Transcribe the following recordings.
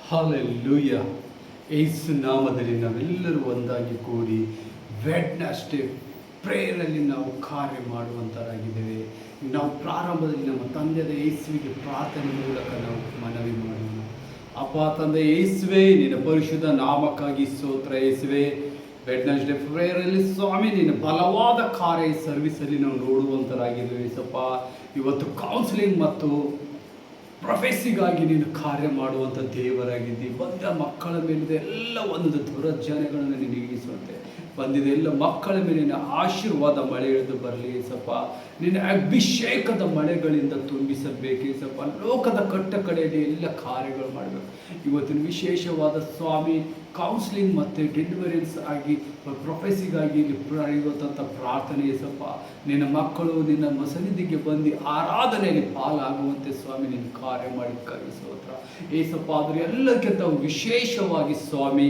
Hallelujah. ಯೇಸು ನಾಮದಲ್ಲಿ ನಾವೆಲ್ಲರೂ ಒಂದಾಗಿ ಕೂಡಿ ವೆಡ್ನೆಸ್ಡೇ ಪ್ರೇಯರಲ್ಲಿ ನಾವು ಕಾರ್ಯ ಮಾಡುವಂತರಾಗಿದ್ದೇವೆ. ನಾವು ಪ್ರಾರಂಭದಲ್ಲಿ ನಮ್ಮ ತಂದೆಯಾದ ಯೇಸುವಿಗೆ ಪ್ರಾರ್ಥನೆ ಮೂಲಕ ನಾವು ಮನವಿ ಮಾಡೋಣ. ಅಪ್ಪ ತಂದೆ ಯೇಸುವೆ, ನಿನ್ನ ಪರಿಶುದ್ಧ ನಾಮಕ್ಕಾಗಿ ಸ್ತೋತ್ರ. ಯೇಸುವೆ, ವೆಡ್ನೆಸ್ಡೇ ಪ್ರೇಯರಲ್ಲಿ ಸ್ವಾಮಿ ನಿನ್ನ ಬಲವಾದ ಕಾರ್ಯ ಸರ್ವಿಸಲ್ಲಿ ನಾವು ನೋಡುವಂತರಾಗಿದ್ದೇವೆ. ಸಪ್ಪ ಇವತ್ತು ಕೌನ್ಸಿಲಿಂಗ್ ಮತ್ತು ಪ್ರೊಫೆಸಿಗಾಗಿ ನೀನು ಕಾರ್ಯ ಮಾಡುವಂಥ ದೇವರಾಗಿದ್ದಿ. ಬಂದ ಮಕ್ಕಳ ಮೇಲಿದೆ ಎಲ್ಲ ಒಂದು ದುರಜ್ಜನೆಗಳನ್ನು ನೀಗಿಸುವಂತೆ ಬಂದಿದೆ. ಎಲ್ಲ ಮಕ್ಕಳ ಮೇಲೆ ನಿನ್ನ ಆಶೀರ್ವಾದ ಮಳೆ ಇಳಿದು ಬರಲಿ ಸಪ್ಪ. ನಿನ್ನ ಅಭಿಷೇಕದ ಮಳೆಗಳಿಂದ ತುಂಬಿಸಬೇಕು ಸಪ್ಪ. ಲೋಕದ ಕಟ್ಟ ಕಡೆಯಲ್ಲಿ ಎಲ್ಲ ಕಾರ್ಯಗಳು ಮಾಡಬೇಕು. ಇವತ್ತಿನ ವಿಶೇಷವಾದ ಸ್ವಾಮಿ ಕೌನ್ಸಿಲಿಂಗ್ ಮತ್ತು ಡೆಲಿವರೆನ್ಸ್ ಆಗಿ ಪ್ರೊಫೆಸಿಗಾಗಿ ಇವತ್ತಂಥ ಪ್ರಾರ್ಥನೆ ಸಪ್ಪ. ನಿನ್ನ ಮಕ್ಕಳು ನಿನ್ನ ಸನ್ನಿಧಿಗೆ ಬಂದು ಆರಾಧನೆಯಲ್ಲಿ ಪಾಲಾಗುವಂತೆ ಸ್ವಾಮಿ ನಿನ್ನ ಕಾರ್ಯ ಮಾಡಿಕ್ಕಾಗಿ ಸ್ತೋತ್ರ ಏಸಪ್ಪ. ಆದರೆ ಎಲ್ಲಕ್ಕಿಂತ ವಿಶೇಷವಾಗಿ ಸ್ವಾಮಿ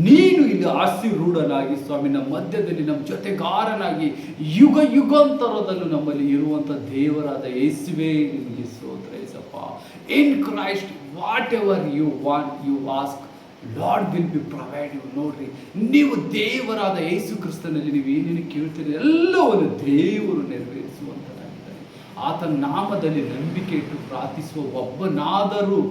ನೀನು ಇಲ್ಲಿ ಆಶೀರ್ವಾದನಾಗಿ ಸ್ವಾಮಿ ನಮ್ಮ ಮಧ್ಯದಲ್ಲಿ ನಮ್ಮ ಜೊತೆಗಾರನಾಗಿ ಯುಗ ಯುಗಾಂತರದಲ್ಲೂ ನಮ್ಮಲ್ಲಿ ಇರುವಂಥ ದೇವರಾದ ಯೇಸುವೇ ನಿಮಗೆ ಸ್ತೋತ್ರ ಏಸಪ್ಪ. In Christ whatever you want you ask Lord will be provide you. ನೋಡ್ರಿ, ನೀವು ದೇವರಾದ ಯೇಸು ಕ್ರಿಸ್ತನಲ್ಲಿ ನೀವು ಏನೇನು ಕೇಳ್ತೀರಿ ಎಲ್ಲವನ್ನು ದೇವರು ನೆರವೇರಿಸುವಂತನಾಗಿದ್ದಾರೆ. ಆತನ ನಾಮದಲ್ಲಿ ನಂಬಿಕೆ ಇಟ್ಟು ಪ್ರಾರ್ಥಿಸುವ ಒಬ್ಬನಾದರೂ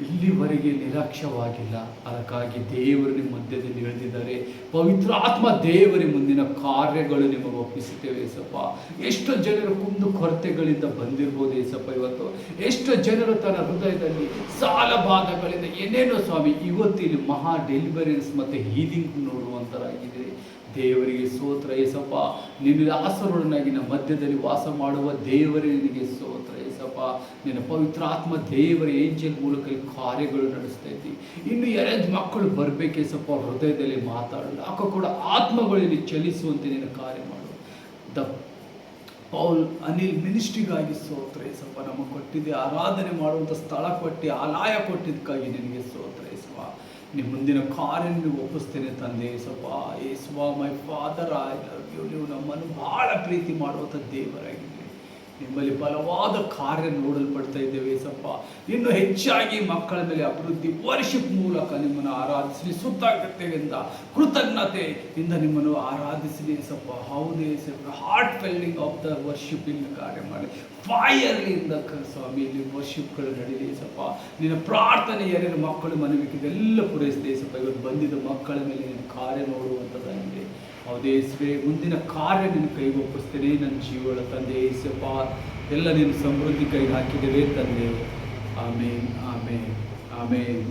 ಇಲ್ಲಿವರೆಗೆ ನಿರಾಕ್ಷವಾಗಿಲ್ಲ. ಅದಕ್ಕಾಗಿ ದೇವರು ನಿಮ್ಮ ಮಧ್ಯದಲ್ಲಿ ಇಳಿದಿದ್ದಾರೆ. ಪವಿತ್ರ ಆತ್ಮ ದೇವರ ಮುಂದಿನ ಕಾರ್ಯಗಳು ನಿಮಗೆ ಒಪ್ಪಿಸುತ್ತೇವೆ ಏಸಪ್ಪ. ಎಷ್ಟು ಜನರು ಕುಂದು ಕೊರತೆಗಳಿಂದ ಬಂದಿರ್ಬೋದು ಏಸಪ್ಪ. ಇವತ್ತು ಎಷ್ಟು ಜನರು ತನ್ನ ಹೃದಯದಲ್ಲಿ ಸಾಲ ಬಾಧಗಳಿಂದ ಏನೇನೋ ಸ್ವಾಮಿ ಇವತ್ತು ಇಲ್ಲಿ ಮಹಾ ಡೆಲಿವರೆನ್ಸ್ ಮತ್ತು ಹೀಲಿಂಗ್ ನೋಡುವಂತರಾಗಿದೆ. ದೇವರಿಗೆ ಸ್ತೋತ್ರ ಏಸಪ್ಪ. ನಿನ್ನ ಆಸರುಡನಾಗಿ ನಮ್ಮ ಮಧ್ಯದಲ್ಲಿ ವಾಸ ಮಾಡುವ ದೇವರೇ ನಿನಗೆ ಸ್ತೋತ್ರ ಏಸಪ್ಪ. ನಿನ್ನ ಪವಿತ್ರ ಆತ್ಮ ದೇವರ ಏಂಜಲ್ ಮೂಲಕ ಕಾರ್ಯಗಳು ನಡೆಸ್ತಾ ಇದ್ದೀವಿ. ಇನ್ನು ಎರಡು ಮಕ್ಕಳು ಬರಬೇಕೇಸಪ್ಪ. ಹೃದಯದಲ್ಲಿ ಮಾತಾಡಲು ಆಗ ಕೂಡ ಆತ್ಮಗಳಲ್ಲಿ ಚಲಿಸುವಂತೆ ನಿನ್ನ ಕಾರ್ಯ ಮಾಡು. ದ ಪೌಲ್ ಅನಿಲ್ ಮಿನಿಸ್ಟ್ರಿಗಾಗಿ ಸ್ತೋತ್ರ ಏಸಪ್ಪ. ನಮಗೆ ಕೊಟ್ಟಿದ್ದೆ ಆರಾಧನೆ ಮಾಡುವಂಥ ಸ್ಥಳ ಕೊಟ್ಟು ಆಲಯ ಕೊಟ್ಟಿದ್ದಕ್ಕಾಗಿ ನಿನಗೆ ಸ್ತೋತ್ರ ಏಸಪ್ಪ. ನಿಮ್ಮ ಮುಂದಿನ ಕಾರ್ಯ ನೀವು ಒಪ್ಪಿಸ್ತೇನೆ ತಂದೆ ಏಸಪ್ಪ. ಏಸುವ my father I love you. ನೀವು ನಮ್ಮನ್ನು ಬಹಳ ಪ್ರೀತಿ ಮಾಡುವಂಥ ದೇವರಾಗಿದ್ದೀರಿ. ನಿಮ್ಮಲ್ಲಿ ಬಲವಾದ ಕಾರ್ಯ ನೋಡಲ್ಪಡ್ತಾ ಇದ್ದೇವೆ ಏಸಪ್ಪ. ಇನ್ನು ಹೆಚ್ಚಾಗಿ ಮಕ್ಕಳ ಮೇಲೆ ಅಭಿವೃದ್ಧಿ ವರ್ಷಿಪ್ ಮೂಲಕ ನಿಮ್ಮನ್ನು ಆರಾಧಿಸಲಿ. ಸುತ್ತಾಗತ್ತೆಯಿಂದ ಕೃತಜ್ಞತೆಯಿಂದ ನಿಮ್ಮನ್ನು ಆರಾಧಿಸಲಿ ಏಸಪ್ಪ. ಹೌದು Yesappa, heart felling of the worshipping ಕಾರ್ಯ ಮಾಡಿ ಫೈರ್ಲಿಂದ ಸ್ವಾಮಿ ಇಲ್ಲಿ ವರ್ಷಿಪ್ಗಳು ನಡೀಲಿ ಏಸಪ್ಪ. ನಿನ್ನ ಪ್ರಾರ್ಥನೆ ಯಾರ್ಯಾರು ಮಕ್ಕಳು ಮನವಿಕೆಲ್ಲ ಪೂರೈಸಿದೆ ಏಸಪ್ಪ. ಇವತ್ತು ಬಂದಿದ್ದ ಮಕ್ಕಳ ಮೇಲೆ ನಿನ್ನ ಕಾರ್ಯ ನೋಡುವಂಥದ್ದಾಗಿದೆ. ಹೌದೇ ಯೇಸುವೇ, ಮುಂದಿನ ಕಾರ್ಯ ನಿನ್ನ ಕೈಗೆ ಒಪ್ಪಿಸ್ತೇನೆ ನನ್ನ ಜೀವನ ತಂದೆ ಯೇಸಪ್ಪ. ಎಲ್ಲ ನೀನು ಸಮೃದ್ಧಿ ಕೈಗೆ ಹಾಕಿದ್ದೇವೆ ತಂದೆ. ಆಮೇನ್ ಆಮೇನ್ ಆಮೇನ್.